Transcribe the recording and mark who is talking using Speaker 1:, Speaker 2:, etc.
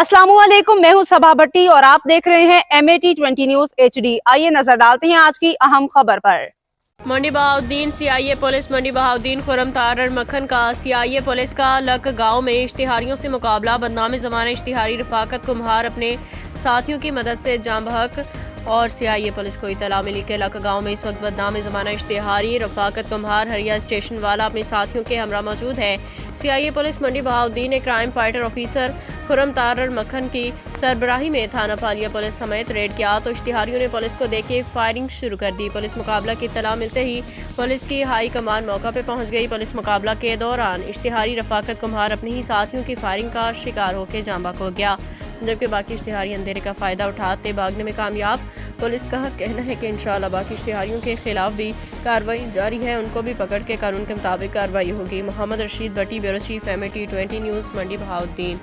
Speaker 1: अस्सलामुअलैकुम, मैं हूं सबा भट्टी और आप देख रहे हैं MAT20 न्यूज HD। आइए नजर डालते हैं आज की अहम खबर पर।
Speaker 2: मंडी बहाउद्दीन CIA पुलिस मंडी बहाउद्दीन खुरम तारर मक्खन का CIA पुलिस का लक गांव में इश्तिहारियों से मुकाबला। बदनामी ज़माने इश्तिहारी रफाकत कुम्हार अपने साथियों की मदद से जाम बहक और CIA पुलिस को इतला मिली कि लक गांव में इस वक्त बदनामी ज़माना इश्तिहारी रफाकत कुम्हार हरिया स्टेशन वाला अपने साथियों के हमरा मौजूद है। CIA पुलिस मंडी बहाउद्दीन ने crime fighter officer Khurram Tarar मक्खन की सरबराही में थाना पालिया पुलिस समेत रेड किया तो इश्तिहारियों ने पुलिस को देख के फायरिंग शुरू कर दी। पुलिस मुकाबला की इत्तला मिलते ही पुलिस की हाई कमान मौका पे पहुंच गई। पुलिस मुकाबला के दौरान इश्तिहारी रफाकत कुम्हार अपने ही साथियों की फायरिंग का शिकार होकर जाम बहक हो गया, जबकि बाकी इश्तिहारी अंधेरे का फायदा उठाते भागने में कामयाब। पुलिस का कहना है कि इंशाअल्लाह बाकी इश्तिहारियों के खिलाफ भी कार्रवाई जारी है, उनको भी पकड़ के कानून के मुताबिक कार्रवाई होगी। मोहम्मद रशीद भट्टी, ब्यूरो चीफ, MAT20 न्यूज़, मंडी बहाउद्दीन।